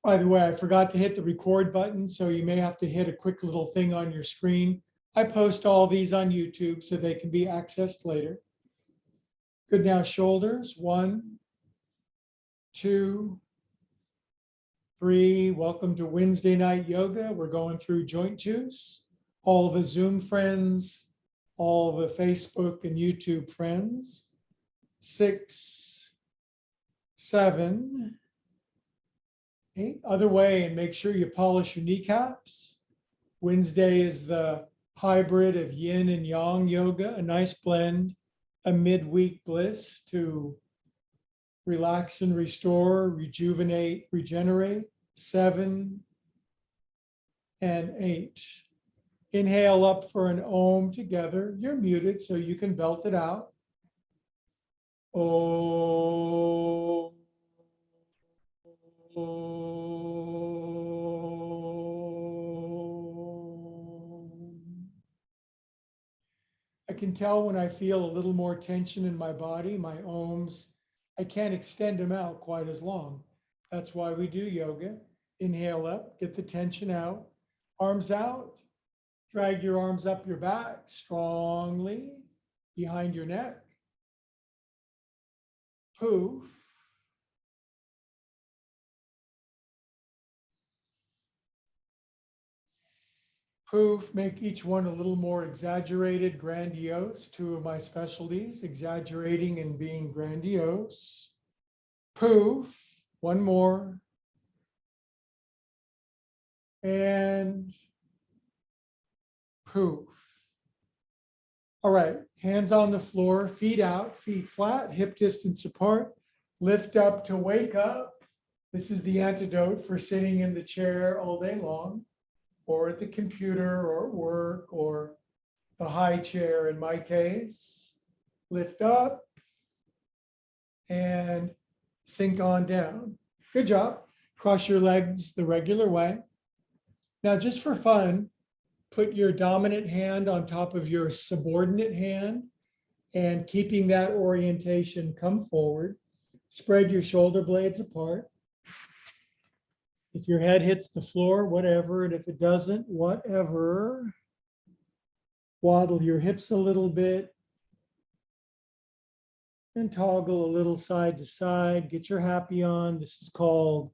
By the way, I forgot to hit the record button, so you may have to hit a quick little thing on your screen. I post all these on YouTube so they can be accessed later. Good, now shoulders, 1, 2, 3. Welcome to Wednesday night yoga. We're going through joint juice. All the Zoom friends, all the Facebook and YouTube friends. 6, 7, 8. Other way, and make sure you polish your kneecaps. Wednesday is the hybrid of Yin and Yang Yoga, a nice blend, a midweek bliss to relax and restore, rejuvenate, regenerate. 7 and 8. Inhale up for an Om together. You're muted, so you can belt it out. Om. I can tell when I feel a little more tension in my body, my Oms, I can't extend them out quite as long. That's why we do yoga. Inhale up, get the tension out. Arms out. Drag your arms up your back strongly behind your neck. Poof. Poof, make each one a little more exaggerated, grandiose. 2 of my specialties, exaggerating and being grandiose. Poof, 1 more. And poof. All right, hands on the floor, feet out, feet flat, hip distance apart. Lift up to wake up. This is the antidote for sitting in the chair all day long, or at the computer, or at work, or the high chair in my case. Lift up and sink on down. Good job. Cross your legs the regular way. Now, just for fun, put your dominant hand on top of your subordinate hand, and keeping that orientation, come forward. Spread your shoulder blades apart. If your head hits the floor, whatever, and if it doesn't, whatever. Waddle your hips a little bit and toggle a little side to side. Get your happy on. This is called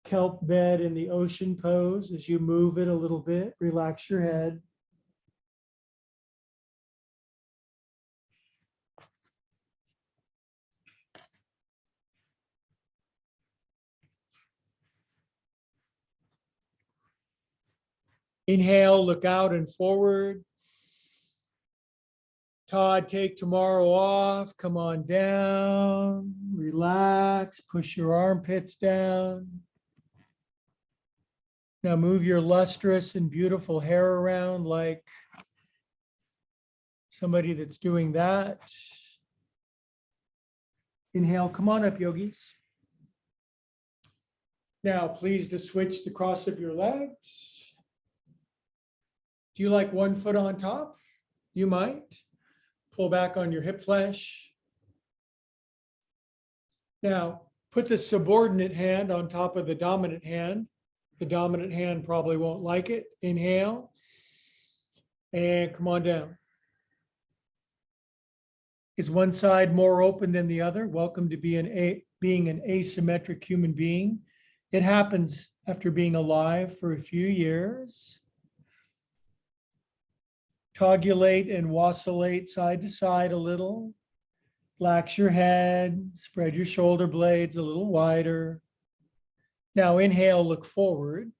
kelp bed in the ocean pose. As you move it a little bit, relax your head. Inhale, look out and forward. Todd, take tomorrow off. Come on down. Relax. Push your armpits down. Now move your lustrous and beautiful hair around like somebody that's doing that. Inhale, come on up, yogis. Now, please to switch the cross of your legs. Do you like 1 foot on top? You might. Pull back on your hip flesh. Now, put the subordinate hand on top of the dominant hand. The dominant hand probably won't like it. Inhale. And come on down. Is one side more open than the other? Welcome to being an asymmetric human being. It happens after being alive for a few years. Togulate and wascillate side to side a little. Relax your head, spread your shoulder blades a little wider. Now inhale, look forward.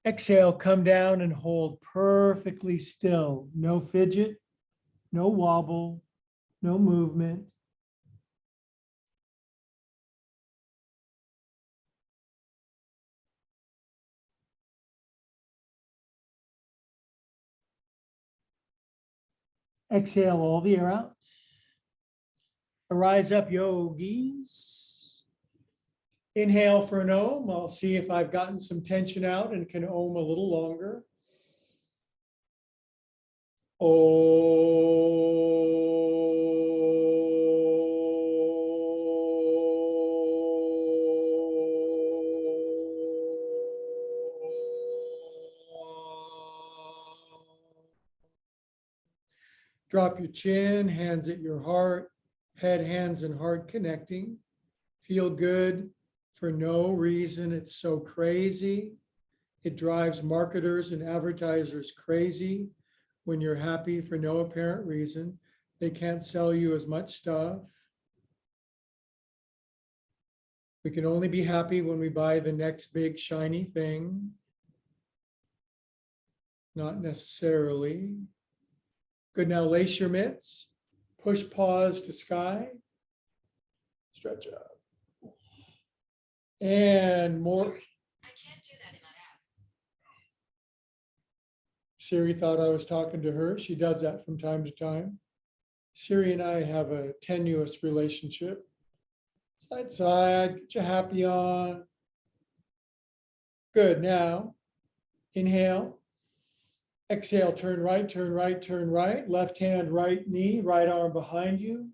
Exhale, come down and hold perfectly still. No fidget, no wobble, no movement. Exhale all the air out. Arise up, yogis. Inhale for an Om. I'll see if I've gotten some tension out and can Om a little longer. Om. Drop your chin, hands at your heart, head, hands, and heart connecting. Feel good for no reason. It's so crazy. It drives marketers and advertisers crazy when you're happy for no apparent reason. They can't sell you as much stuff. We can only be happy when we buy the next big shiny thing. Not necessarily. Good, now lace your mitts. Push paws to sky. Stretch up. And more. Sorry, I can't do that in that app. Siri thought I was talking to her. She does that from time to time. Siri and I have a tenuous relationship. Side, side, get your happy on. Good, now, inhale. Exhale, turn right, turn right, turn right. Left hand, right knee, right arm behind you.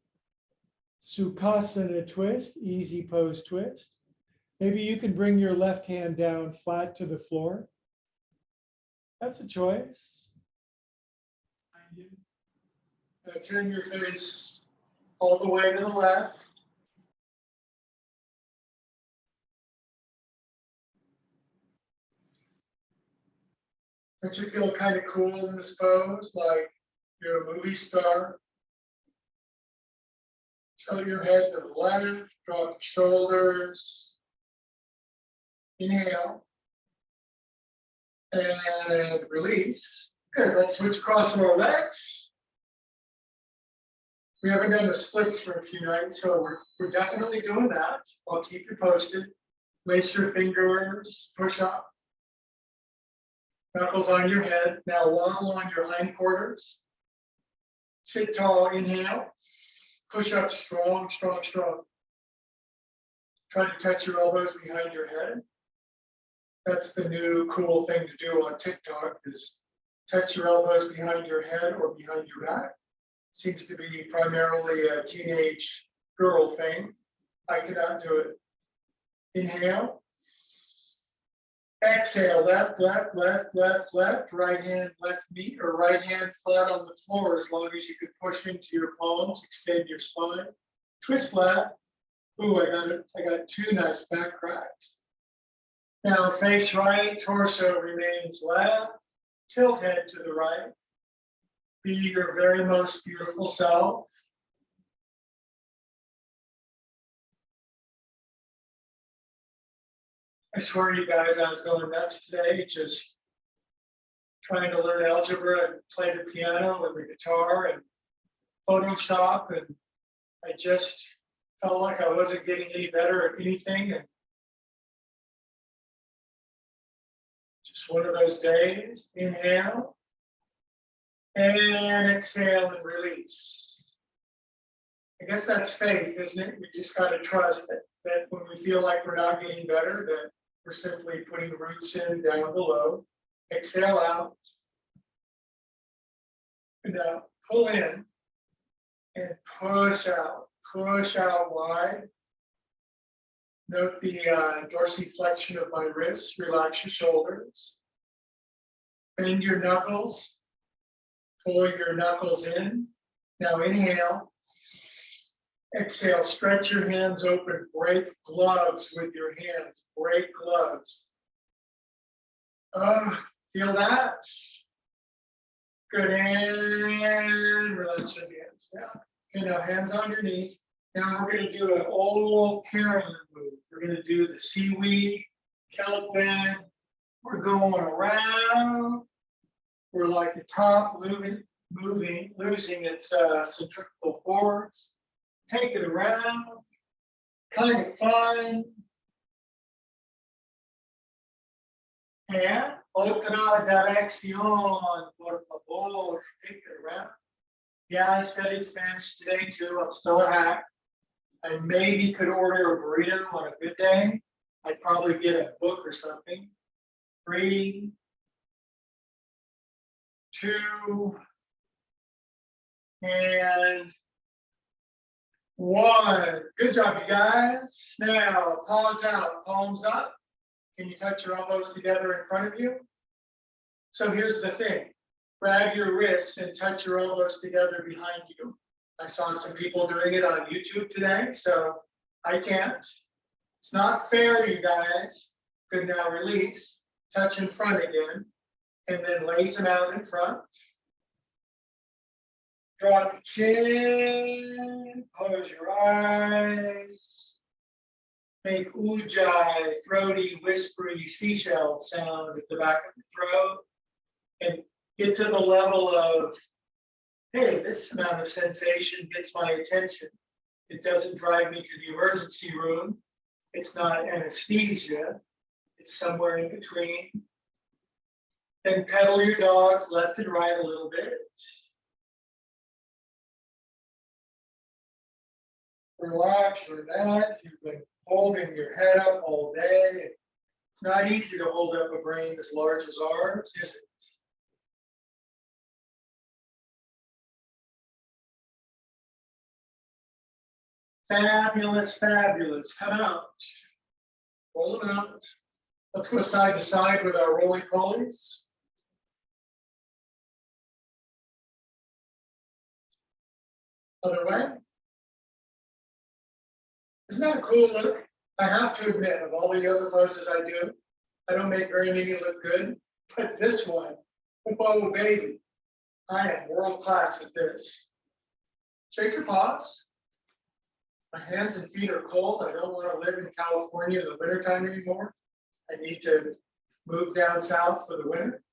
Sukhasana twist, easy pose twist. Maybe you can bring your left hand down flat to the floor. That's a choice. Now turn your face all the way to the left. Don't you feel kind of cool in this pose, like you're a movie star? Tilt your head to the left, drop your shoulders. Inhale. And release. Good, let's switch across our legs. We haven't done the splits for a few nights, so we're definitely doing that. I'll keep you posted. Lace your fingers, push up. Knuckles on your head. Now wobble on your hindquarters. Sit tall, inhale. Push up strong, strong, strong. Try to touch your elbows behind your head. That's the new cool thing to do on TikTok, is touch your elbows behind your head or behind your back. Seems to be primarily a teenage girl thing. I cannot do it. Inhale. Exhale, left, left, left, left, left, right hand, left knee, or right hand flat on the floor, as long as you can push into your palms, extend your spine. Twist left. Ooh, I got two nice back cracks. Now face right, torso remains left, tilt head to the right. Be your very most beautiful self. I swear to you guys, I was going nuts today, just trying to learn algebra and play the piano and the guitar and Photoshop, and I just felt like I wasn't getting any better at anything. And just one of those days. Inhale and exhale and release. I guess that's faith, isn't it? We just got to trust that when we feel like we're not getting better, that we're simply putting roots in down below. Exhale out. And now pull in and push out wide. Note the dorsiflexion of my wrists. Relax your shoulders. Bend your knuckles. Pull your knuckles in. Now inhale. Exhale, stretch your hands open. Break gloves with your hands. Break gloves. Feel that? Good, and relax your hands down. Okay, now hands on your knees. Now we're going to do an old Carolyn move. We're going to do the seaweed, kelp bend. We're going around. We're like the top losing its centrifugal force. Take it around. Kind of fun. And otra dirección, por favor. Take it around. Yeah, I studied Spanish today too. I'm still a hack. I maybe could order a burrito on a good day. I'd probably get a book or something. 3, 2, and 1. Good job, you guys. Now, pause out, palms up. Can you touch your elbows together in front of you? So here's the thing. grab your wrists and touch your elbows together behind you. I saw some people doing it on YouTube today, so I can't. It's not fair, you guys. Good, now release. Touch in front again, and then lace them out in front. Drop your chin, close your eyes. Make ujjayi, throaty, whispery seashell sound at the back of the throat. And get to the level of, hey, this amount of sensation gets my attention. It doesn't drive me to the emergency room. It's not anesthesia. It's somewhere in between. Then pedal your dogs left and right a little bit. Relax, relax. You've been holding your head up all day. It's not easy to hold up a brain as large as ours, is it? Fabulous, fabulous. Come out. Roll them out. Let's go side to side with our rolling pulleys. Other way. Isn't that a cool look? I have to admit, of all the yoga poses I do, I don't make very many look good, but this one, oh baby, I am world class at this. Shake your paws. My hands and feet are cold. I don't want to live in California in the wintertime anymore. I need to move down south for the winter.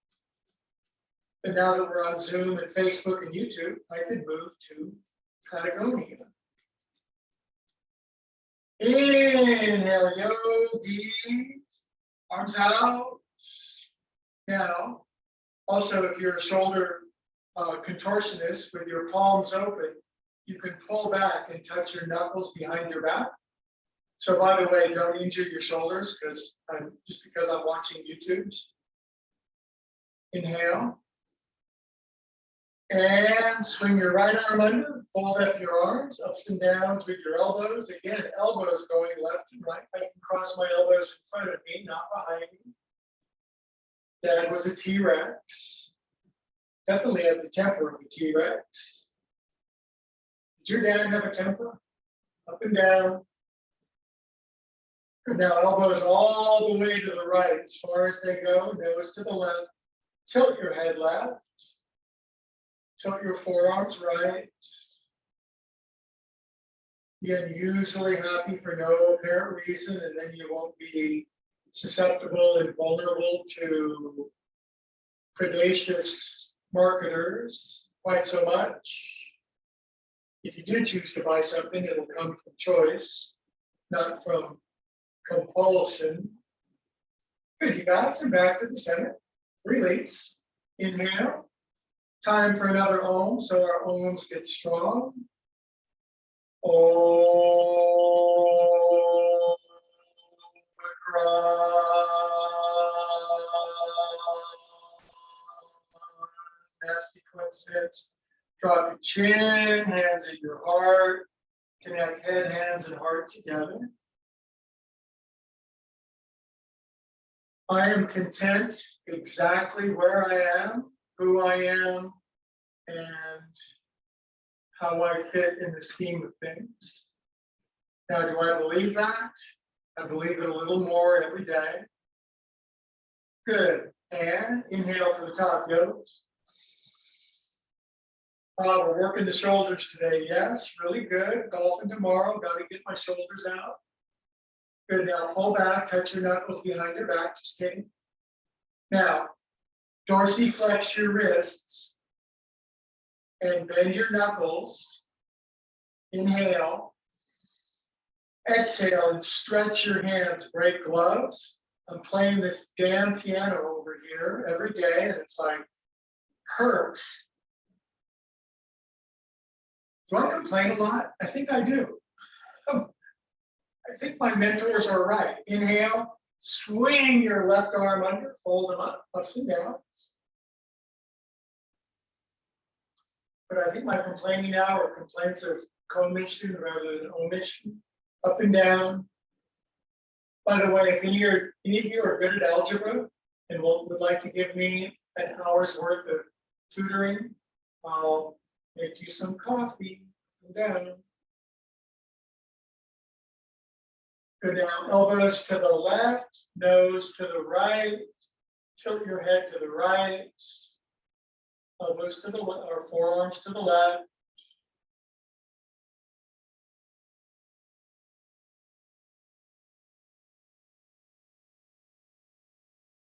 But now that we're on Zoom and Facebook and YouTube, I could move to Patagonia. Inhale, yogis, arms out. Now, also if you're a shoulder contortionist with your palms open, you can pull back and touch your knuckles behind your back. So by the way, don't injure your shoulders because I'm watching YouTubes. Inhale. And swing your right arm under, fold up your arms, ups and downs with your elbows. Again, elbows going left and right. I can cross my elbows in front of me, not behind me. Dad was a T-Rex. Definitely had the temper of a T-Rex. Did your dad have a temper? Up and down. Good, now elbows all the way to the right as far as they go, nose to the left. Tilt your head left. Tilt your forearms right. Again, usually happy for no apparent reason, and then you won't be susceptible and vulnerable to predacious marketers quite so much. If you do choose to buy something, it'll come from choice, not from compulsion. Good, you guys, and back to the center. Release. Inhale. Time for another Om, so our Oms get strong. Om. Nasty coincidence. Drop your chin, hands at your heart. Connect head, hands, and heart together. I am content exactly where I am, who I am, and how I fit in the scheme of things. Now, do I believe that? I believe it a little more every day. Good. And inhale to the top, yogis. We're working the shoulders today. Yes, really good. Golfing tomorrow. Got to get my shoulders out. Good. Now pull back, touch your knuckles behind your back. Just kidding. Now, dorsiflex your wrists and bend your knuckles. Inhale. Exhale and stretch your hands. Break gloves. I'm playing this damn piano over here every day, and it's like hurts. Do I complain a lot? I think I do. I think my mentors are right. Inhale, swing your left arm under, fold them up, ups and downs. But I think my complaining now are complaints of commission rather than omission. Up and down. By the way, if any of you are good at algebra and would like to give me an hour's worth of tutoring, I'll make you some coffee. Go down. Go down, elbows to the left, nose to the right. Tilt your head to the right. Elbows to the left, or forearms to the left.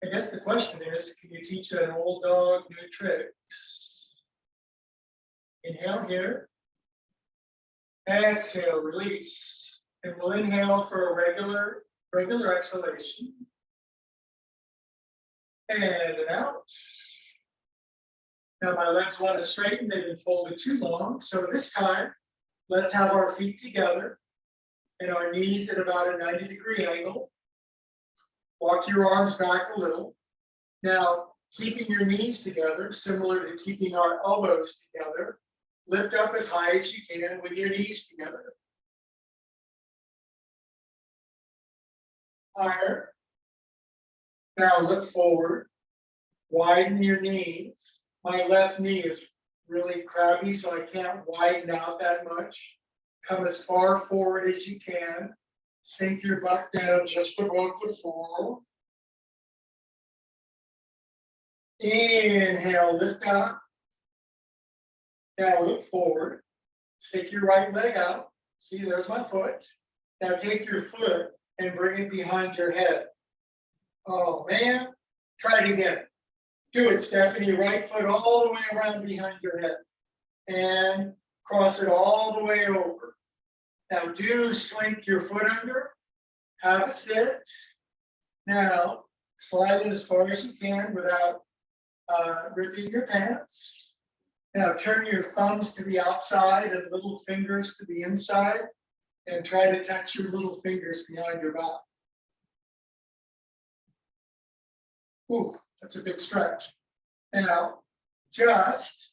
I guess the question is, can you teach an old dog new tricks? Inhale here. Exhale, release. And we'll inhale for a regular exhalation. And an out. Now my legs want to straighten, they've been folded too long. So this time, let's have our feet together and our knees at about a 90-degree angle. Walk your arms back a little. Now, keeping your knees together, similar to keeping our elbows together, lift up as high as you can with your knees together. Higher. Now look forward. Widen your knees. My left knee is really crabby, so I can't widen out that much. Come as far forward as you can. Sink your butt down just above the floor. Inhale, lift up. Now look forward. Stick your right leg out. See, there's my foot. Now take your foot and bring it behind your head. Oh man, try it again. Do it, Stephanie. Right foot all the way around behind your head. And cross it all the way over. Now do slink your foot under. Have a sit. Now slide it as far as you can without ripping your pants. Now turn your thumbs to the outside and little fingers to the inside. And try to touch your little fingers behind your back. Ooh, that's a big stretch. Now, just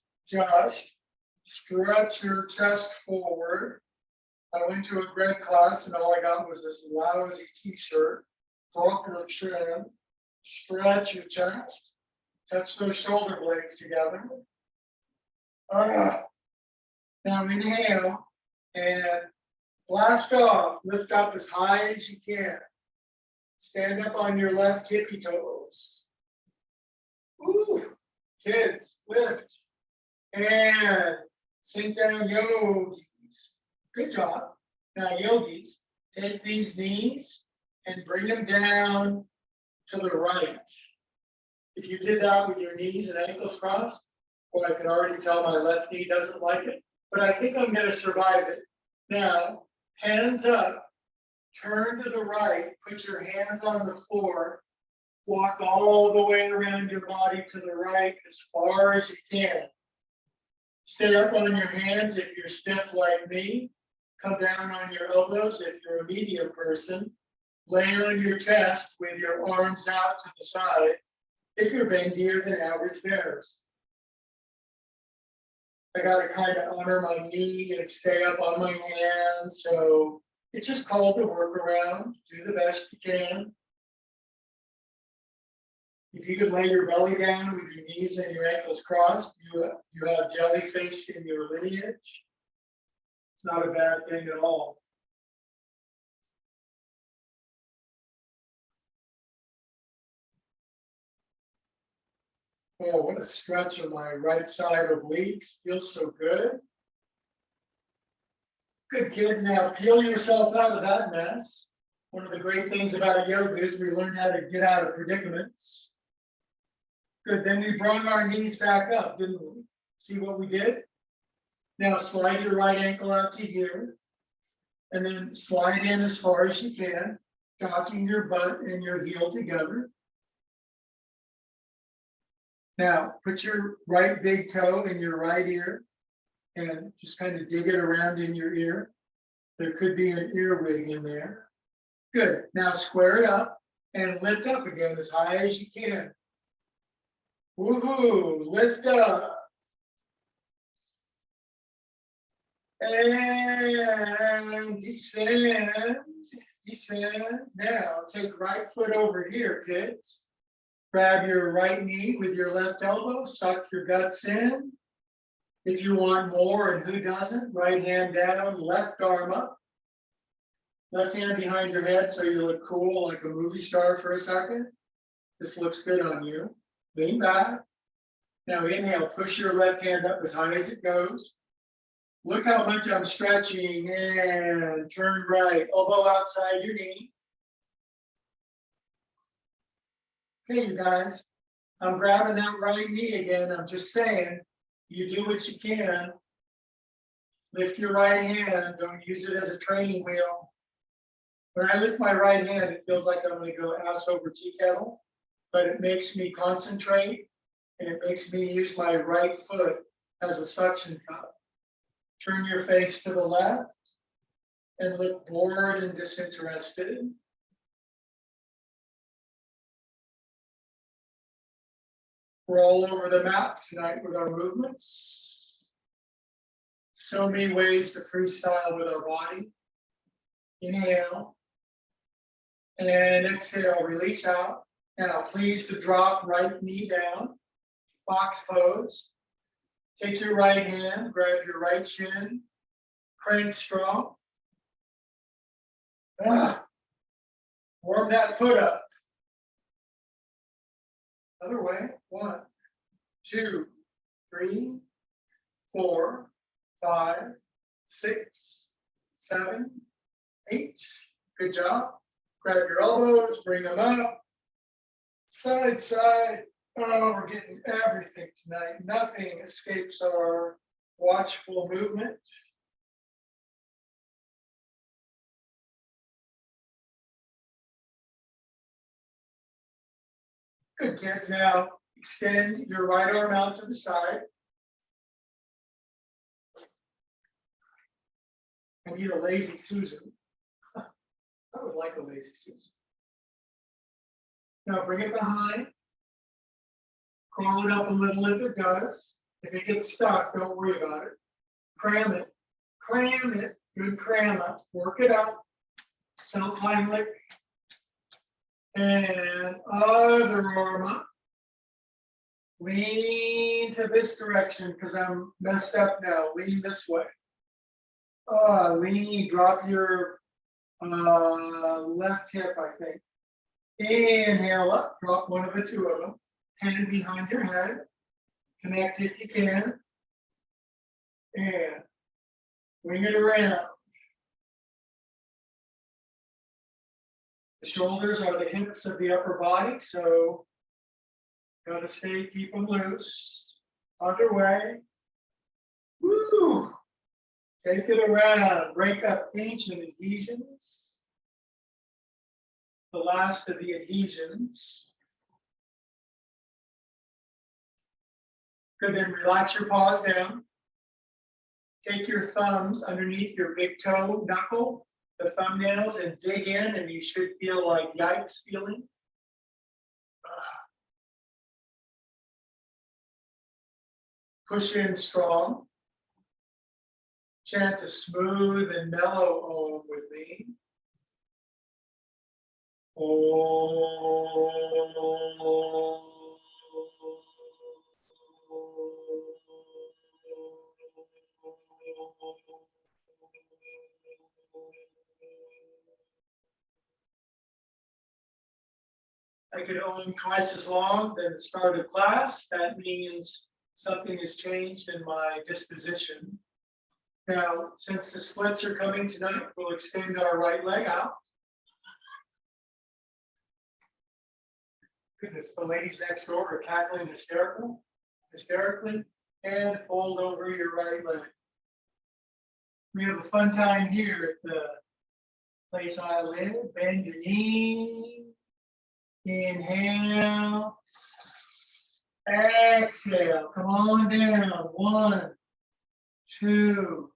stretch your chest forward. I went to a grad class and all I got was this lousy t-shirt. Drop your chin, stretch your chest, touch those shoulder blades together. Now inhale and blast off. Lift up as high as you can. Stand up on your left tippy toes. Ooh, kids, lift. And sink down, yogis. Good job. Now, yogis, take these knees and bring them down to the right. If you did that with your knees and ankles crossed, well, I can already tell my left knee doesn't like it, but I think I'm going to survive it. Now, hands up, turn to the right, put your hands on the floor, walk all the way around your body to the right as far as you can. Stay up on your hands if you're stiff like me. Come down on your elbows if you're a medium person. Lay on your chest with your arms out to the side if you're bendier than average bears. I got to kind of honor my knee and stay up on my hands. So it's just called the workaround. Do the best you can. If you could lay your belly down with your knees and your ankles crossed, you have jellyfish in your lineage. It's not a bad thing at all. Oh, what a stretch of my right side obliques. Feels so good. Good, kids. Now peel yourself out of that mess. One of the great things about yoga is we learn how to get out of predicaments. Good, then we brought our knees back up, didn't we? See what we did? Now slide your right ankle out to here, and then slide in as far as you can, docking your butt and your heel together. Now put your right big toe in your right ear and just kind of dig it around in your ear. There could be an earwig in there. Good, now square it up and lift up again as high as you can. Woohoo, lift up. And descend. Now take right foot over here, kids. Grab your right knee with your left elbow, suck your guts in. If you want more, and who doesn't, right hand down, left arm up. Left hand behind your head so you look cool like a movie star for a second. This looks good on you. Lean back. Now inhale, push your left hand up as high as it goes. Look how much I'm stretching and turn right, elbow outside your knee. Okay, you guys, I'm grabbing that right knee again. I'm just saying, you do what you can. Lift your right hand, don't use it as a training wheel. When I lift my right hand, it feels like I'm going to go ass over tea kettle, but it makes me concentrate and it makes me use my right foot as a suction cup. Turn your face to the left and look bored and disinterested. We're all over the map tonight with our movements. So many ways to freestyle with our body. Inhale. And exhale, release out. Now, please to drop right knee down. Box pose. Take your right hand, grab your right shin. Crank strong. Warm that foot up. Other way. 1, 2, 3, 4, 5, 6, 7, 8. Good job. Grab your elbows, bring them up. Side, side. Oh, we're getting everything tonight. Nothing escapes our watchful movement. Good, kids. Now extend your right arm out to the side. I need a lazy Susan. I would like a lazy Susan. Now bring it behind. Crawl it up a little if it does. If it gets stuck, don't worry about it. Cram it. Cram it. Good cram up. Work it up. Self-Heimlich. And other arm up. Lean to this direction because I'm messed up now. Lean this way. Lean, drop your left hip, I think. Inhale up, drop one of the two of them. Hand behind your head. Connect if you can. And wing it around. The shoulders are the hips of the upper body, so gotta keep them loose. Underway. Woo! Take it around. Break up ancient adhesions. The last of the adhesions. Good, then relax your paws down. Take your thumbs underneath your big toe knuckle, the thumbnails, and dig in, and you should feel like yikes feeling. Push in strong. Chant a smooth and mellow Om with me. Om. I could Om twice as long than the start of class. That means something has changed in my disposition. Now, since the splits are coming tonight, we'll extend our right leg out. Goodness, the ladies next door are cackling hysterically, and fold over your right leg. We have a fun time here at the place I live. Bend your knee. Inhale. Exhale. Come on down. 1, 2,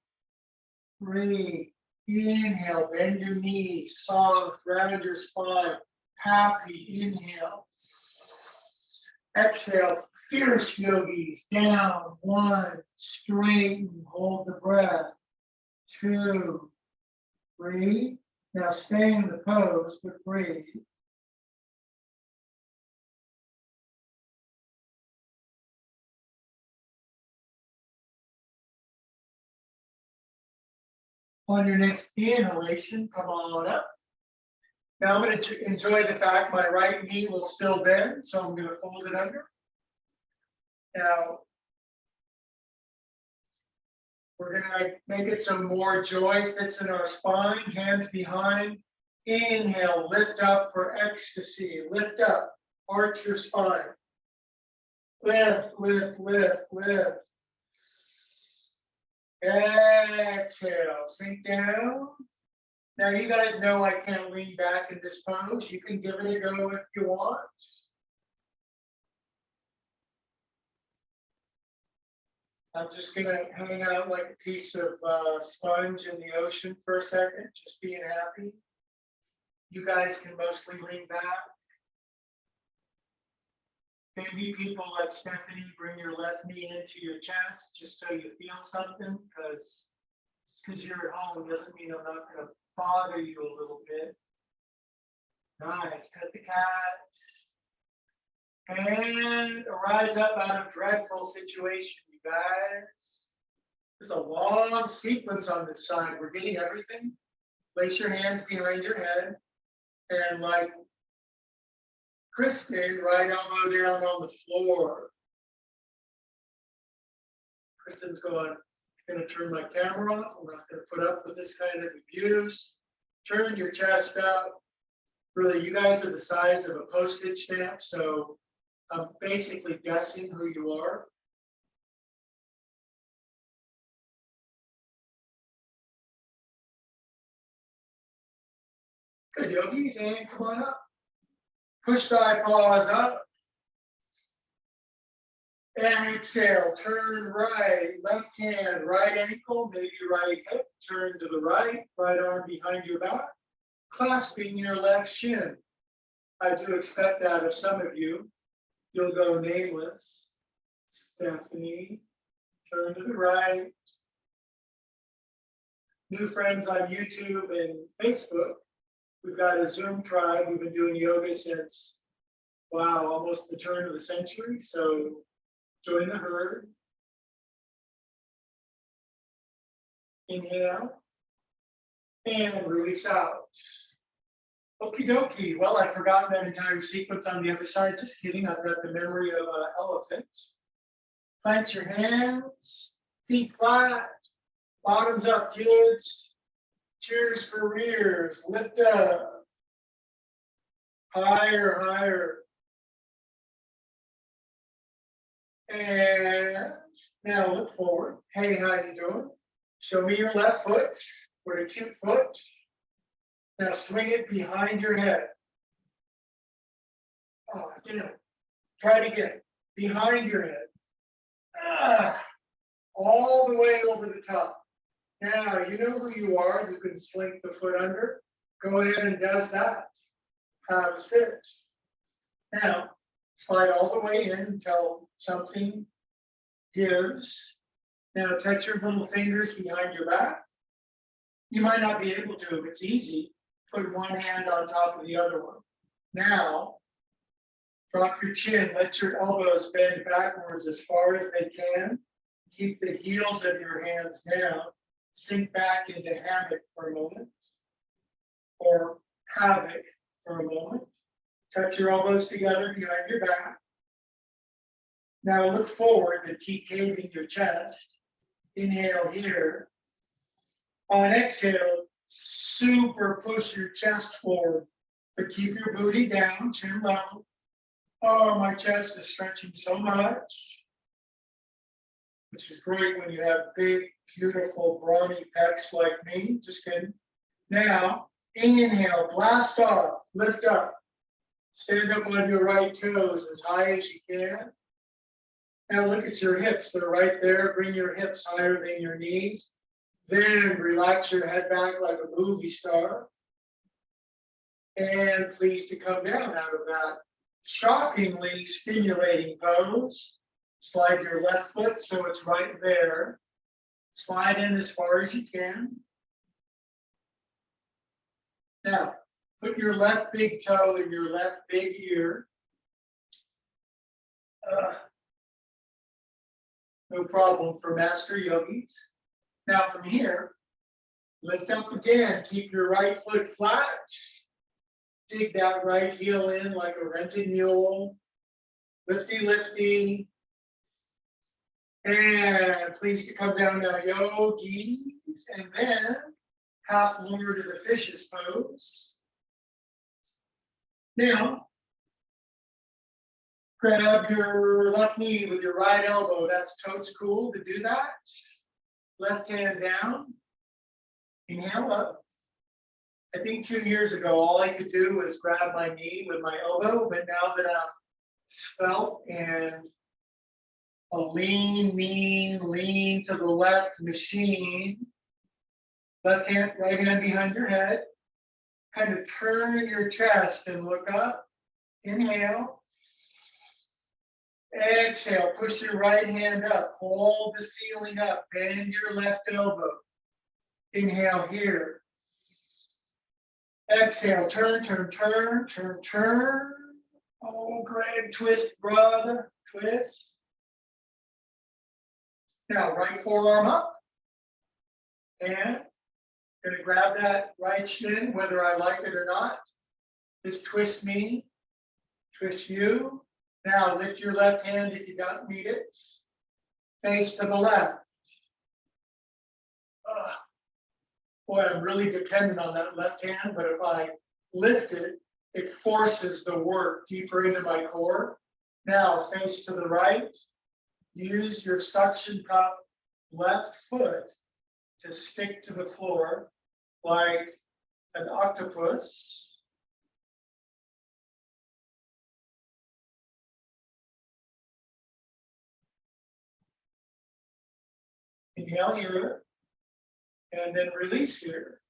3. Inhale. Bend your knees. Soft. Round your spine. Happy. Inhale. Exhale. Fierce yogis. Down. 1. Straighten. Hold the breath. 2, 3. Now stay in the pose, but breathe. On your next inhalation, come on up. Now I'm going to enjoy the fact my right knee will still bend, so I'm going to fold it under. Now, we're going to make it so more joy fits in our spine, hands behind. Inhale, lift up for ecstasy. Lift up, arch your spine. Lift, lift, lift, lift. Exhale, sink down. Now you guys know I can't lean back in this pose. You can give it a go if you want. I'm just gonna hang out like a piece of sponge in the ocean for a second, just being happy. You guys can mostly lean back. Maybe people like Stephanie, bring your left knee into your chest just so you feel something, because just because you're at home doesn't mean I'm not going to bother you a little bit. Nice, cut the cat. And rise up out of dreadful situation, you guys. There's a long sequence on this side. We're getting everything. Place your hands behind your head. And like Chris did, right elbow down on the floor. Kristen's going to turn my camera off. I'm not going to put up with this kind of abuse. Turn your chest up. Really, you guys are the size of a postage stamp, so I'm basically guessing who you are. Good, yogis, and come on up. Push thigh paws up. Exhale, turn right, left hand, right ankle, maybe right hip, turn to the right, right arm behind your back, clasping your left shin. I do expect that of some of you. You'll go nameless. Stephanie, turn to the right. New friends on YouTube and Facebook. We've got a Zoom tribe. We've been doing yoga since, wow, almost the turn of the century. So join the herd. Inhale. And release out. Okie dokie. Well, I've forgotten that entire sequence on the other side. Just kidding. I've got the memory of an elephant. Plant your hands. Feet flat. Bottoms up, kids. Cheers for rears. Lift up. Higher, higher. And now look forward. Hey, how you doing? Show me your left foot. What a cute foot. Now swing it behind your head. Oh, damn it. Try it again. Behind your head. All the way over the top. Now, you know who you are. You can slink the foot under. Go ahead and does that. Have a sit. Now, slide all the way in until something gives. Now, touch your little fingers behind your back. You might not be able to if it's easy. Put one hand on top of the other one. Now, drop your chin. Let your elbows bend backwards as far as they can. Keep the heels of your hands down. Sink back into hammock for a moment. Or havoc for a moment. Touch your elbows together behind your back. Now look forward and keep caving your chest. Inhale here. On exhale, super push your chest forward, but keep your booty down, chin level. Oh, my chest is stretching so much, which is great when you have big, beautiful, brawny pecs like me. Just kidding. Now, inhale, blast off, lift up. Stand up on your right toes as high as you can. Now look at your hips. They're right there. Bring your hips higher than your knees. Then relax your head back like a movie star. And please to come down out of that shockingly stimulating pose. Slide your left foot so it's right there. Slide in as far as you can. Now, put your left big toe in your left big ear. No problem for master yogis. Now from here, Lift up again. Keep your right foot flat. Dig that right heel in like a rented mule. Lifty, lifty. And please to come down now, yogis. And then half lower to the fish's pose. Now, grab your left knee with your right elbow. That's totes cool to do that. Left hand down. Inhale up. I think 2 years ago, all I could do was grab my knee with my elbow, but now that I'm svelte and a lean, mean, lean to the left machine, left hand, right hand behind your head, kind of turn your chest and look up. Inhale. Exhale, push your right hand up, hold the ceiling up, bend your left elbow. Inhale here. Exhale, turn, turn, turn, turn, turn. Oh, Greg, twist, brother, twist. Now, right forearm up. And gonna grab that right shin, whether I like it or not. Just twist me, twist you. Now, lift your left hand if you don't need it. Face to the left. Boy, I'm really dependent on that left hand, but if I lift it, it forces the work deeper into my core. Now, face to the right. Use your suction cup left foot to stick to the floor like an octopus. Inhale here. And then release here.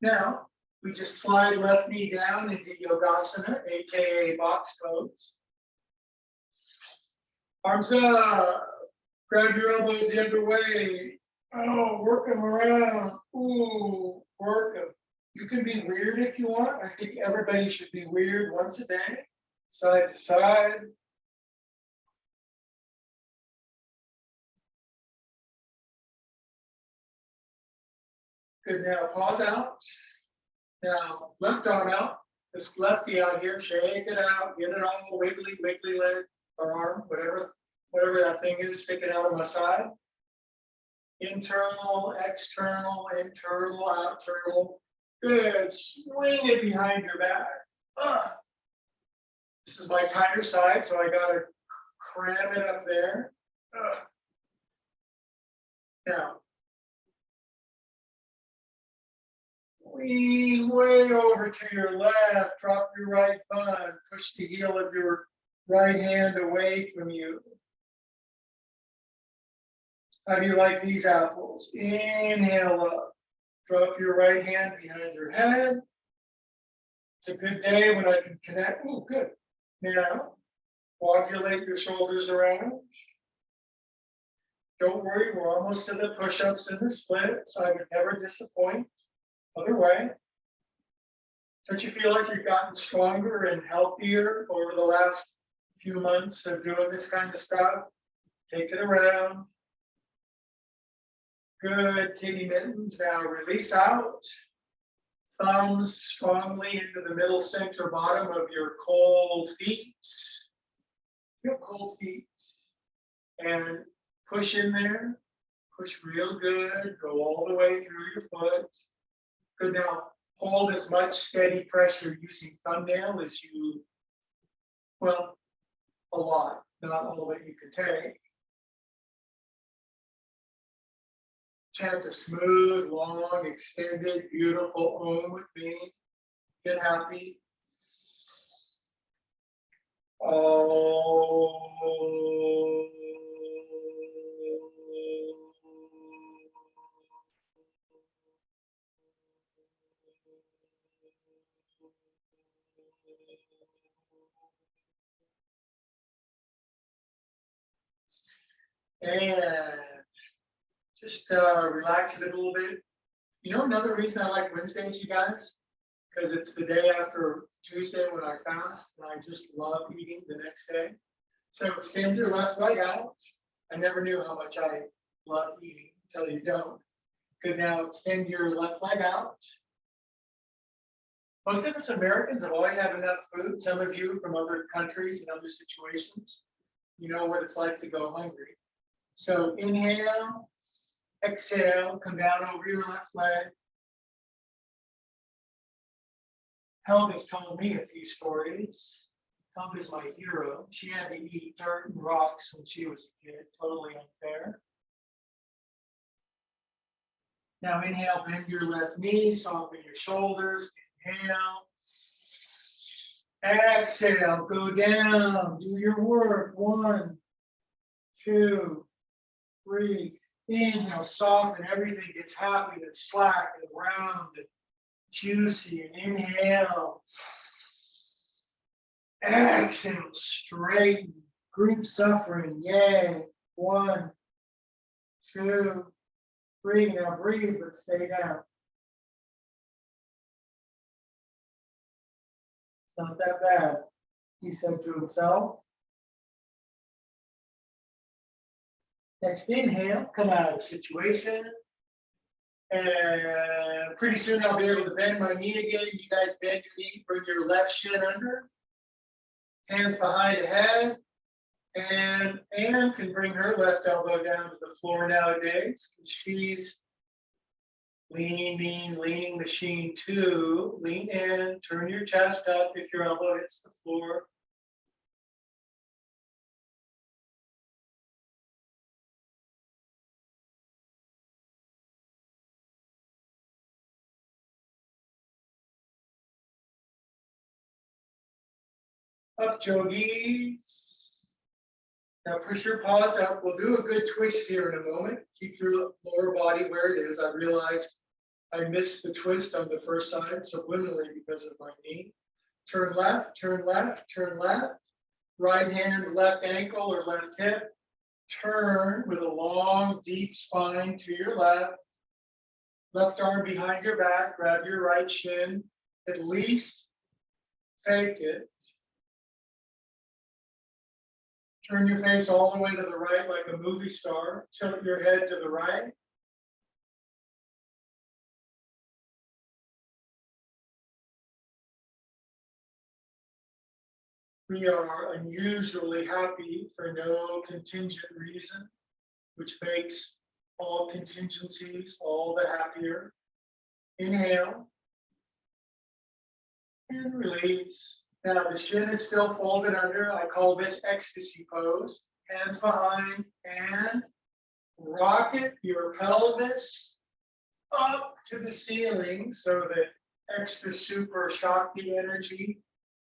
Now, we just slide left knee down into Yogasana, aka box pose. Arms up. Grab your elbows the other way. Oh, work them around. Ooh, work them. You can be weird if you want. I think everybody should be weird once a day, side to side. Good, now pause out. Now, left arm out. This lefty out here, shake it out, get it all wiggly, wiggly leg or arm, whatever that thing is sticking out of my side. Internal, external, internal, outternal. Good, swing it behind your back. This is my tighter side, so I gotta cram it up there. Now, lean way over to your left, drop your right bun, push the heel of your right hand away from you. How do you like these apples? Inhale up, drop your right hand behind your head. It's a good day when I can connect. Oh, good. Now, walkulate your shoulders around. Don't worry, we're almost to the push-ups and the splits. I would never disappoint. Other way. Don't you feel like you've gotten stronger and healthier over the last few months of doing this kind of stuff? Take it around. Good, kitty mittens. Now release out. Thumbs strongly into the middle center bottom of your cold feet. You have cold feet. And push in there. Push real good. Go all the way through your foot. Good, now hold as much steady pressure using thumbnail as you, well, a lot, not all that you can take. Chant a smooth, long, extended, beautiful Om with me. Get happy. Oh. And just relax it a little bit. You know, another reason I like Wednesdays, you guys, because it's the day after Tuesday when I fast, and I just love eating the next day. So extend your left leg out. I never knew how much I love eating until you don't. Good, now extend your left leg out. Most of us Americans have always had enough food. Some of you from other countries and other situations, you know what it's like to go hungry. So inhale, exhale, come down over your left leg. Helga has told me a few stories. Helga's my hero. She had to eat dirt and rocks when she was a kid, totally unfair. Now inhale, bend your left knee, soften your shoulders. Inhale. Exhale, go down, do your work. 1, 2, 3. Inhale, soften, everything gets happy and slack and round and juicy. And inhale. Exhale, straighten. Group suffering, yay. 1, 2, 3. Now breathe, but stay down. It's not that bad, he said to himself. Next inhale, come out of the situation. And pretty soon I'll be able to bend my knee again. You guys bend your knee, bring your left shin under. Hands behind the head. And Anne can bring her left elbow down to the floor nowadays. She's leaning machine 2. Lean in, turn your chest up if your elbow hits the floor. Up, yogis. Now push your paws up. We'll do a good twist here in a moment. Keep your lower body where it is. I realized I missed the twist on the first side subliminally because of my knee. Turn left, turn left, turn left. Right hand, left ankle or left hip. Turn with a long, deep spine to your left. Left arm behind your back. Grab your right shin. At least fake it. Turn your face all the way to the right like a movie star. Tilt your head to the right. We are unusually happy for no contingent reason, which makes all contingencies all the happier. Inhale and release. Now the shin is still folded under. I call this Ecstasy Pose. Hands behind and rocket your pelvis up to the ceiling so that extra super Shakti energy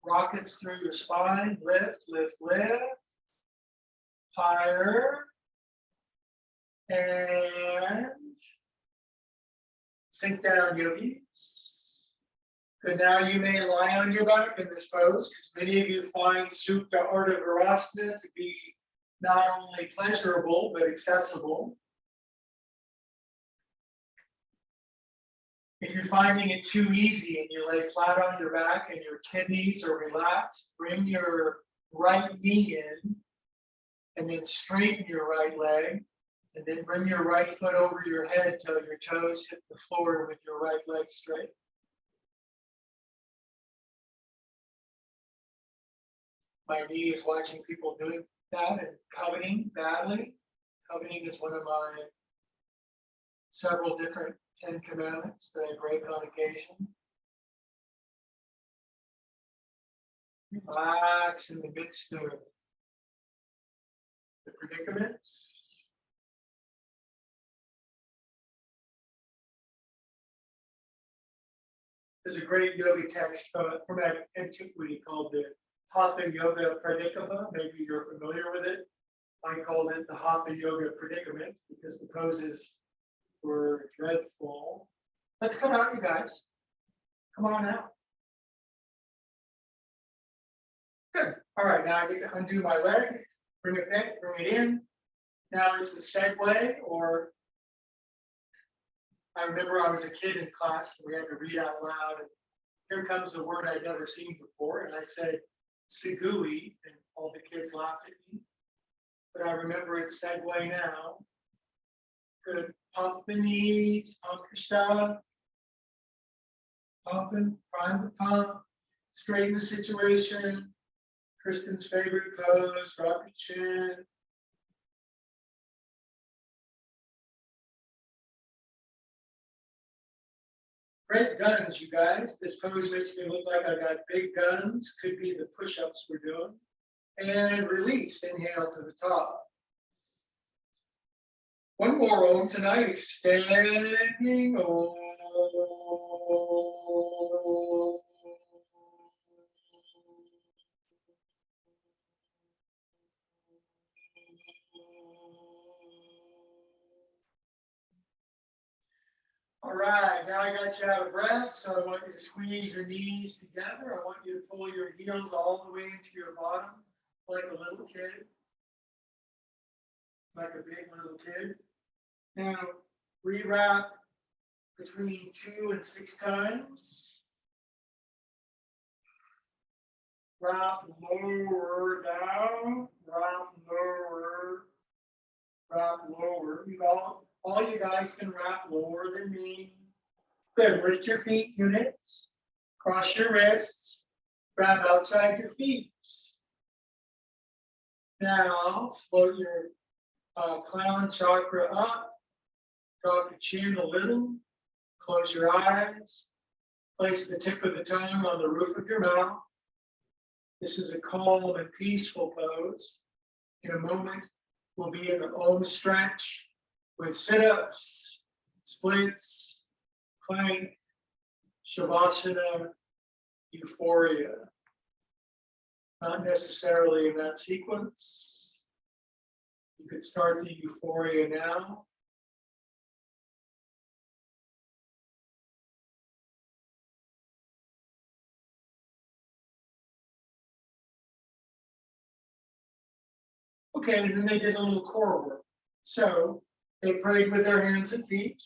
rockets through your spine. Lift, lift, lift. Higher. And sink down, yogis. Good, now you may lie on your back in this pose because many of you find Supta Ardha Virasana to be not only pleasurable but accessible. If you're finding it too easy and you lay flat on your back and your kidneys are relaxed, bring your right knee in and then straighten your right leg and then bring your right foot over your head till your toes hit the floor with your right leg straight. My knee is watching people doing that and coveting badly. Coveting is one of my several different 10 commandments that I break on occasion. Relax in the midst of the predicament. There's a great yoga text from antiquity called the Hatha Yoga Predicament. Maybe you're familiar with it. I called it the Hatha Yoga Predicament because the poses were dreadful. Let's come out, you guys. Come on out. Good. All right, now I get to undo my leg, bring it back, bring it in. Now it's a segue, or I remember I was a kid in class and we had to read out loud. And here comes a word I'd never seen before, and I said Sigui, and all the kids laughed at me. But I remember it's segue now. Good. Pump the knees, pump your stuff. Pumping, prime the pump. Straighten the situation. Kristen's favorite pose, drop your chin. Great guns, you guys. This pose makes me look like I got big guns. Could be the push-ups we're doing. And release, inhale to the top. One more Om tonight, extending Om. All right, now I got you out of breath, so I want you to squeeze your knees together. I want you to pull your heels all the way into your bottom, like a little kid, like a big little kid. Now, rewrap between 2 and 6 times. Wrap lower down, wrap lower, wrap lower. All you guys can wrap lower than me. Good, lift your feet, units. Cross your wrists, grab outside your feet. Now, float your crown chakra up, drop your chin a little, close your eyes, place the tip of the tongue on the roof of your mouth. This is a calm and peaceful pose. In a moment, we'll be in the Om stretch with sit-ups, splits, plank, shavasana, euphoria. Not necessarily in that sequence. You could start the euphoria now. Okay, and then they did a little core work. So they prayed with their hands and feet.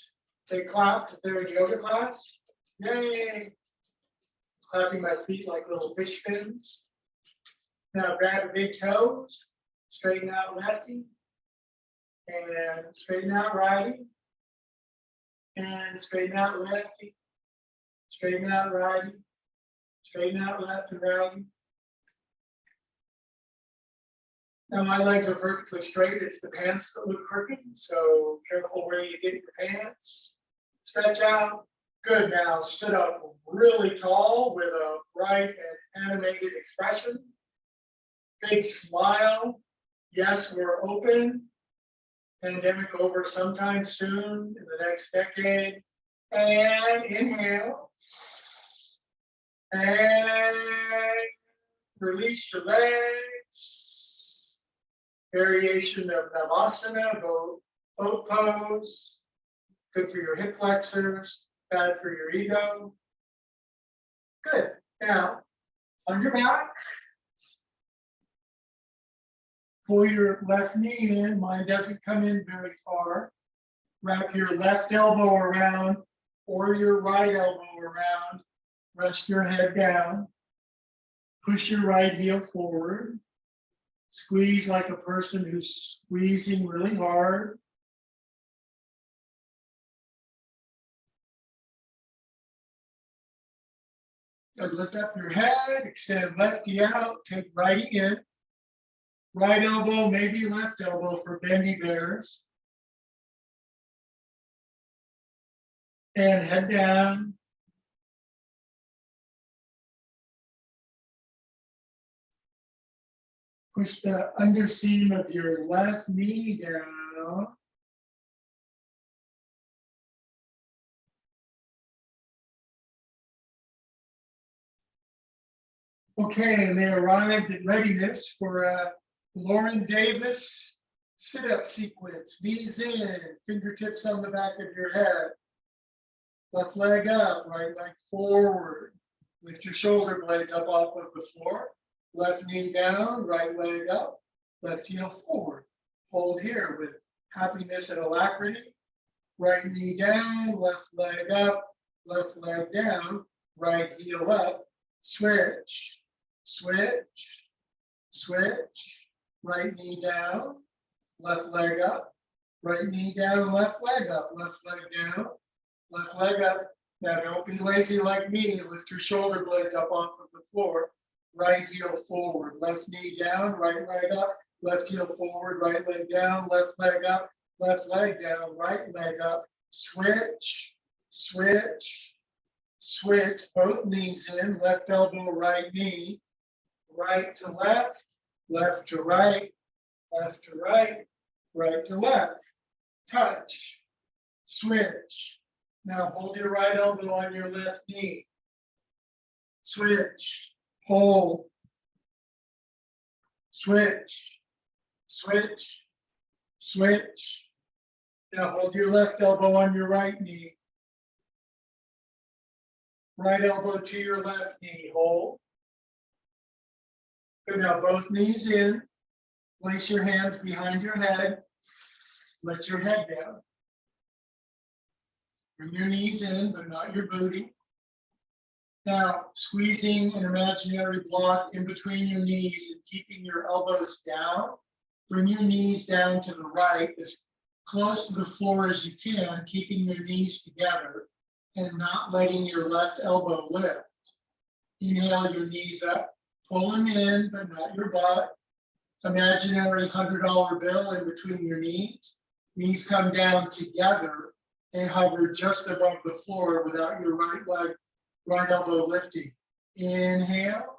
They clapped if they're in yoga class. Yay! Clapping my feet like little fish fins. Now grab the big toes, straighten out lefty, and straighten out righty, and straighten out lefty, straighten out righty, straighten out left and righty. Now my legs are perfectly straight. It's the pants that look crooked, so careful where you get your pants. Stretch out. Good. Now sit up really tall with a bright and animated expression. Big smile. Yes, we're open. Pandemic over sometime soon in the next decade. And inhale. And release your legs. Variation of Navasana, boat pose. Good for your hip flexors, bad for your ego. Good. Now, on your back, pull your left knee in. Mine doesn't come in very far. Wrap your left elbow around or your right elbow around. Rest your head down. Push your right heel forward. Squeeze like a person who's squeezing really hard. Good. Lift up your head, extend lefty out, take righty in. Right elbow, maybe left elbow for bendy bears. And head down. Push the underseam of your left knee down. Okay, and they arrived at readiness for a Lauren Davis sit-up sequence. Knees in, fingertips on the back of your head. Left leg up, right leg forward. Lift your shoulder blades up off of the floor. Left knee down, right leg up, left heel forward. Hold here with happiness and alacrity. Right knee down, left leg up, left leg down, right heel up. Switch, switch, switch. Right knee down, left leg up, Right knee down, left leg up, left leg down, left leg up. Now don't be lazy like me. Lift your shoulder blades up off of the floor. Right heel forward, left knee down, right leg up, left heel forward, right leg down, left leg up, left leg down, right leg up. Switch, switch, switch. Both knees in, left elbow, right knee, right to left, left to right, left to right, right to left. Touch, switch. Now hold your right elbow on your left knee. Switch, hold, switch, switch, switch. Now hold your left elbow on your right knee. Right elbow to your left knee, hold. Good, now both knees in. Place your hands behind your head. Let your head down. Bring your knees in, but not your booty. Now, squeezing an imaginary block in between your knees and keeping your elbows down. Bring your knees down to the right, as close to the floor as you can, keeping your knees together and not letting your left elbow lift. Inhale your knees up, pull them in, but not your butt. Imaginary $100 bill in between your knees. Knees come down together and hover just above the floor without your right leg, right elbow lifting. Inhale,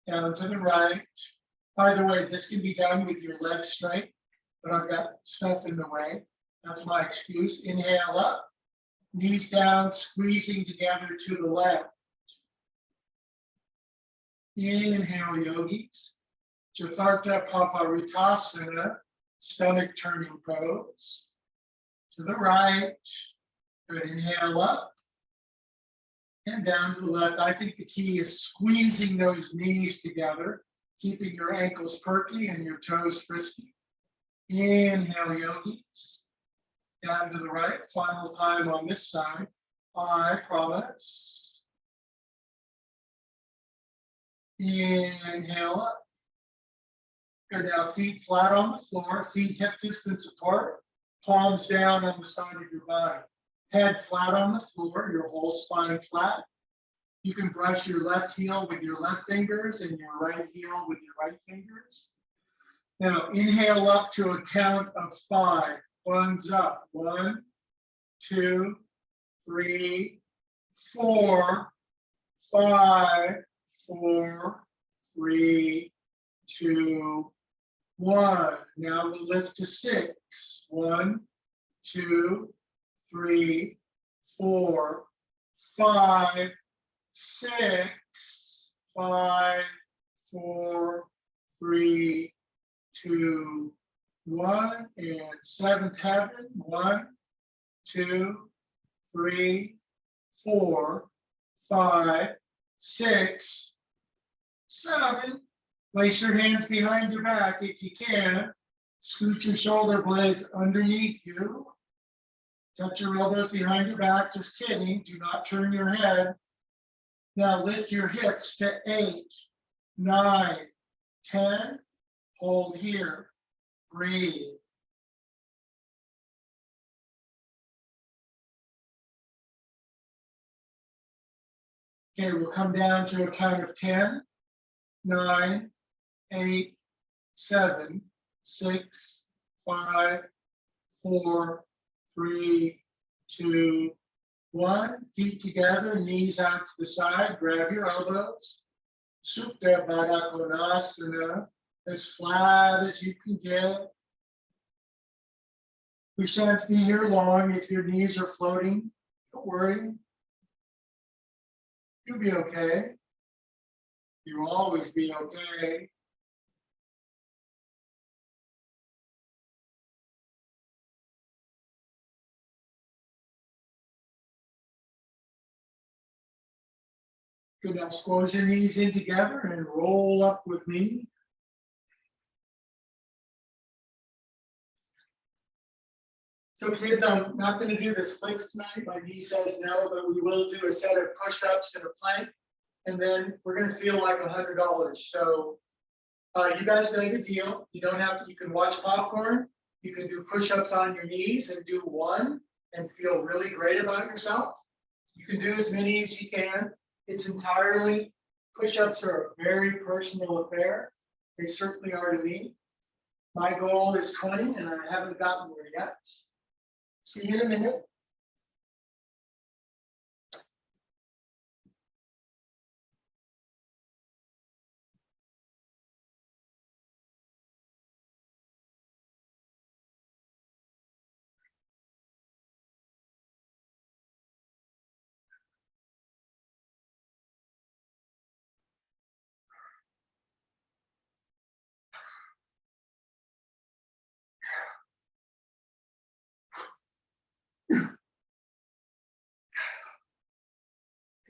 down to the right. By the way, this can be done with your legs straight, but I've got stuff in the way. That's my excuse. Inhale up, knees down, squeezing together to the left. Inhale, yogis. Chatharta Paparutasana, stomach turning pose. To the right. Good, inhale up and down to the left. I think the key is squeezing those knees together, keeping your ankles perky and your toes frisky. Inhale, yogis. Down to the right. Final time on this side. I promise. Inhale up. Good, now feet flat on the floor, feet hip distance apart, palms down on the side of your body. Head flat on the floor, your whole spine flat. You can brush your left heel with your left fingers and your right heel with your right fingers. Now inhale up to a count of 5. One's up. 1, 2, 3, 4, 5, 4, 3, 2, 1. Now we'll lift to 6. 1, 2, 3, 4, 5, 6, 5, 4, 3, 2, 1. And 7th heaven. 1, 2, 3, 4, 5, 6, 7. Place your hands behind your back if you can. Scoot your shoulder blades underneath you. Touch your elbows behind your back. Just kidding. Do not turn your head. Now lift your hips to 8, 9, 10. Hold here. Breathe. Okay, we'll come down to a count of 10, 9, 8, 7, 6, 5, 4, 3, 2, 1. Feet together, knees out to the side. Grab your elbows. Supta Baddha Konasana, as flat as you can get. We shan't be here long. If your knees are floating, don't worry. You'll be okay. You will always be okay. Good, now squeeze your knees in together and roll up with me. So kids, I'm not going to do the splits tonight. My knee says no, but we will do a set of push-ups and a plank. And then we're going to feel like $100. So you guys know the deal. You don't have to, you can watch popcorn. You can do push-ups on your knees and do one and feel really great about yourself. You can do as many as you can. It's entirely, push-ups are a very personal affair. They certainly are to me. My goal is 20 and I haven't gotten there yet. See you in a minute.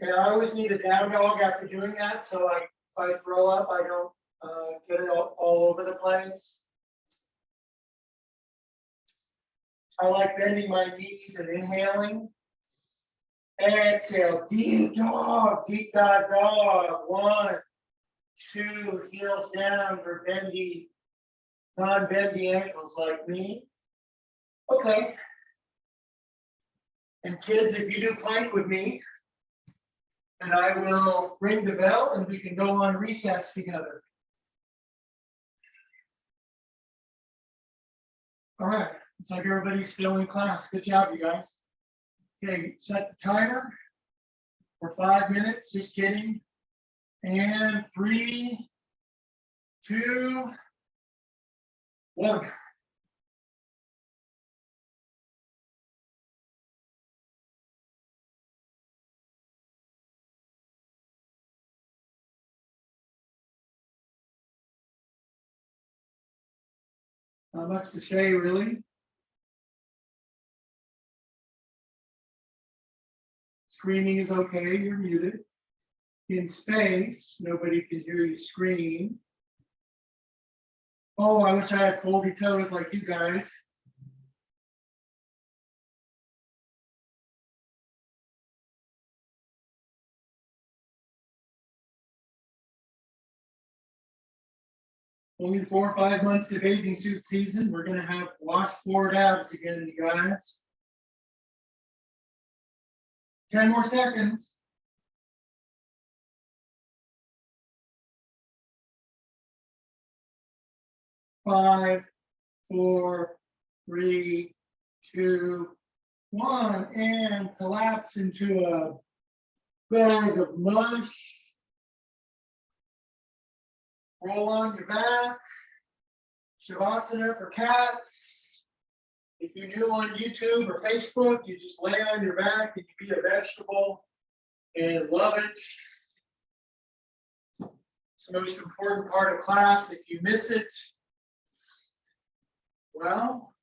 Okay, I always need a down dog after doing that, so if I throw up, I don't get it all over the place. I like bending my knees and inhaling. Exhale, deep dog, dog. 1, 2, heels down for bendy, non-bendy ankles like me. Okay. And kids, if you do plank with me, then I will ring the bell and we can go on recess together. All right, it's like everybody's still in class. Good job, you guys. Okay, set the timer for 5 minutes, just kidding. And 3, 2, 1. Not much to say, really. Screaming is okay, you're muted. In space, nobody can hear you scream. Oh, I wish I had foldy toes like you guys. Only 4 or 5 months to bathing suit season. We're gonna have washboard abs again, you guys. 10 more seconds. 5, 4, 3, 2, 1, and collapse into a bag of mush. Roll on your back. Shavasana for cats. If you're new on YouTube or Facebook, you just lay on your back and you be a vegetable and love it. It's the most important part of class. If you miss it, well,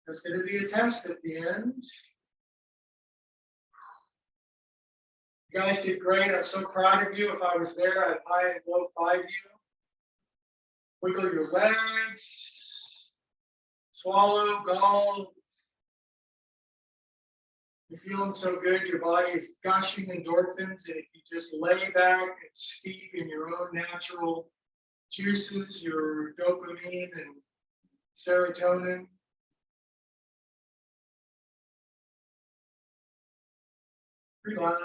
there's going to be a test at the end. You guys did great. I'm so proud of you. If I was there, I'd high and low five you. Wiggle your legs. Swallow, go. You're feeling so good. Your body is gushing endorphins. And if you just lay back and steep in your own natural juices, your dopamine and serotonin. Relax.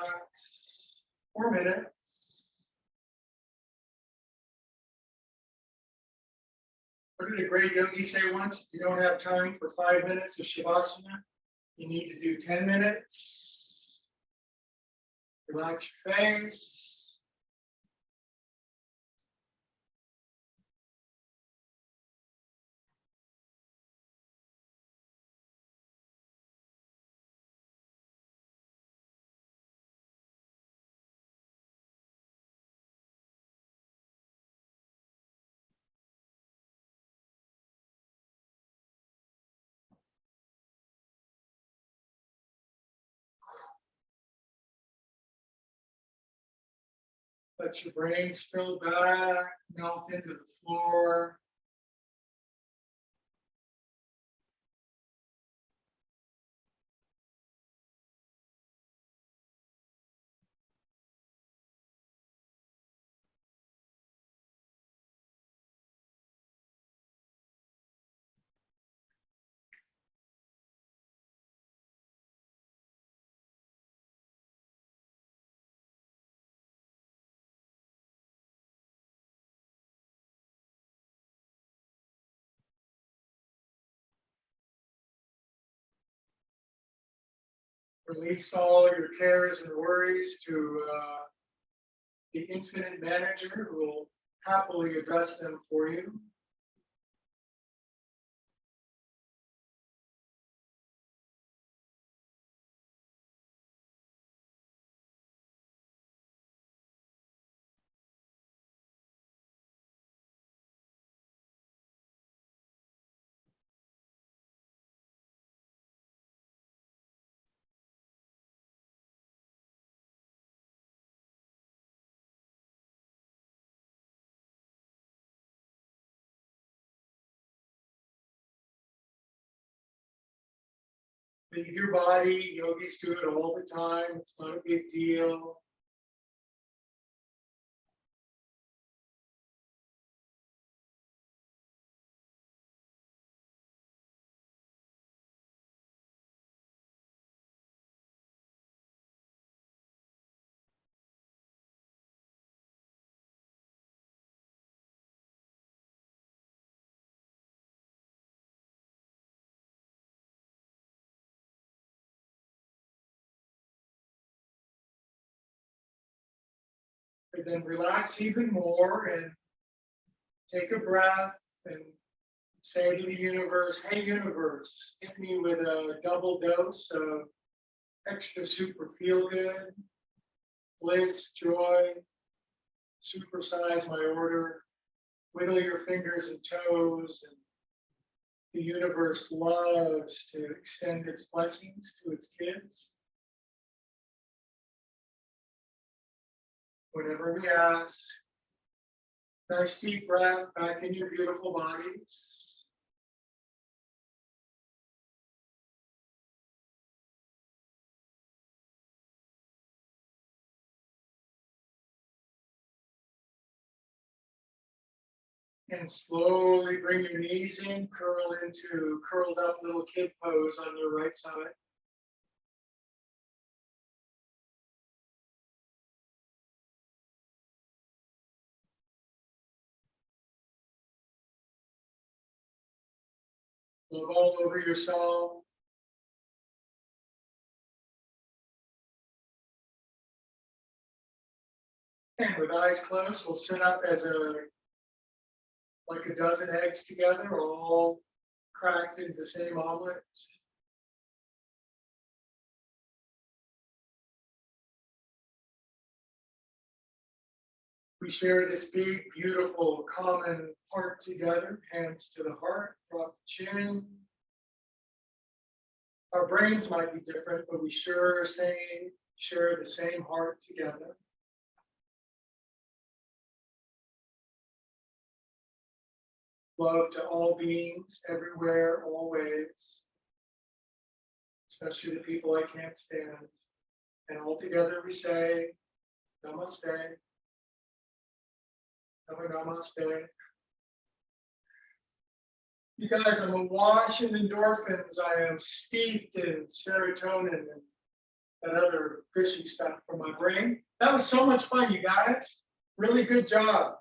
4 minutes. What did a great yogi say once? If you don't have time for 5 minutes of Shavasana, you need to do 10 minutes. Relax your face. Let your brain spill back, melt into the floor. Release all your cares and worries to the infinite manager who will happily address them for you. Leave your body. Yogis do it all the time. It's not a big deal. And then relax even more and take a breath and say to the universe, hey universe, hit me with a double dose of extra super feel good, bliss, joy, supersize my order, wiggle your fingers and toes, and the universe loves to extend its blessings to its kids. Whenever we ask, nice deep breath back in your beautiful bodies. And slowly bring your knees in, curl into curled up little kid pose on your right side. Love all over yourself. And with eyes closed, we'll sit up as like a dozen eggs together, all cracked into the same omelet. We share this big, beautiful, common heart together, hands to the heart, drop the chin. Our brains might be different, but we share the same heart together. Love to all beings, everywhere, always, especially the people I can't stand. And all together we say, Namaste. Namaste. You guys, I'm awash in endorphins. I am steeped in serotonin and that other fishy stuff from my brain. That was so much fun, you guys. Really good job.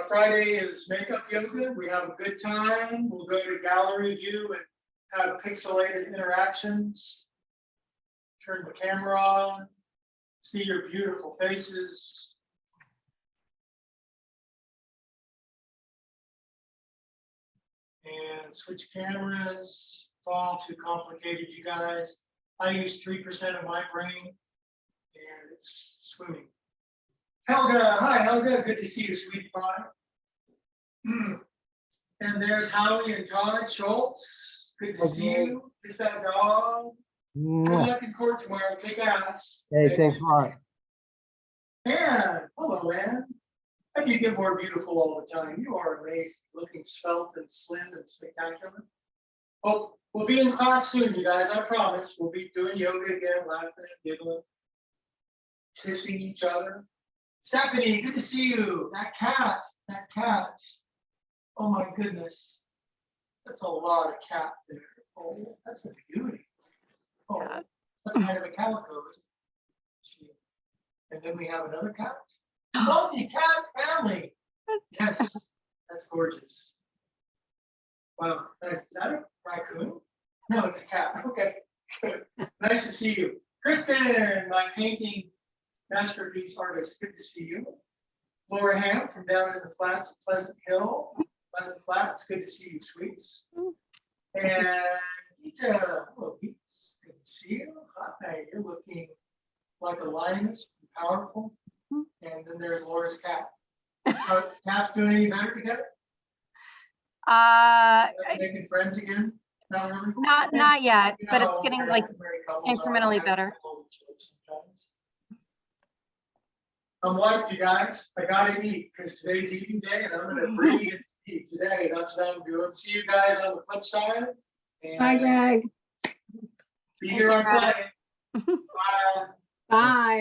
Friday is makeup yoga. We have a good time. We'll go to gallery view and have pixelated interactions. Turn the camera on. See your beautiful faces. And switch cameras. It's all too complicated, you guys. I use 3% of my brain, and it's swimming. Helga, hi Helga, good to see you, sweet pie. And there's Howie and Todd Schultz. Good to see you. Kiss that dog. Good luck in court tomorrow. Kick ass. Hey, thanks a lot. Anne, hello Anne. How do you get more beautiful all the time? You are amazing, looking svelte and slim and spectacular. Oh, we'll be in class soon, you guys. I promise. We'll be doing yoga again, laughing and giggling, kissing each other. Stephanie, good to see you. That cat. Oh my goodness. That's a lot of cat there. Oh, that's a beauty. Oh, that's kind of a calico, isn't it? And then we have another cat. Multi-cat family. Yes, that's gorgeous. Wow, nice. Is that a raccoon? No, it's a cat. Okay. Good. Nice to see you. Kristen, my painting masterpiece artist, good to see you. Laura Ham from down in the flats of Pleasant Hill, Pleasant Flats, good to see you, sweets. And Gita, hello, Beats, good to see you. Hi, you're looking like a lioness, powerful. And then there's Laura's cat. Cat's doing any better together? That's making friends again? Not really? Not yet, You but know it's how getting married like couples are, incrementally they have better. a little jokes sometimes. I'm wiped, you guys. I gotta eat because today's eating day and I'm gonna breathe and eat today. That's what I'm doing. See you guys on the flip side. And Bye, Greg. be here on Greg. Friday. Bye. Bye.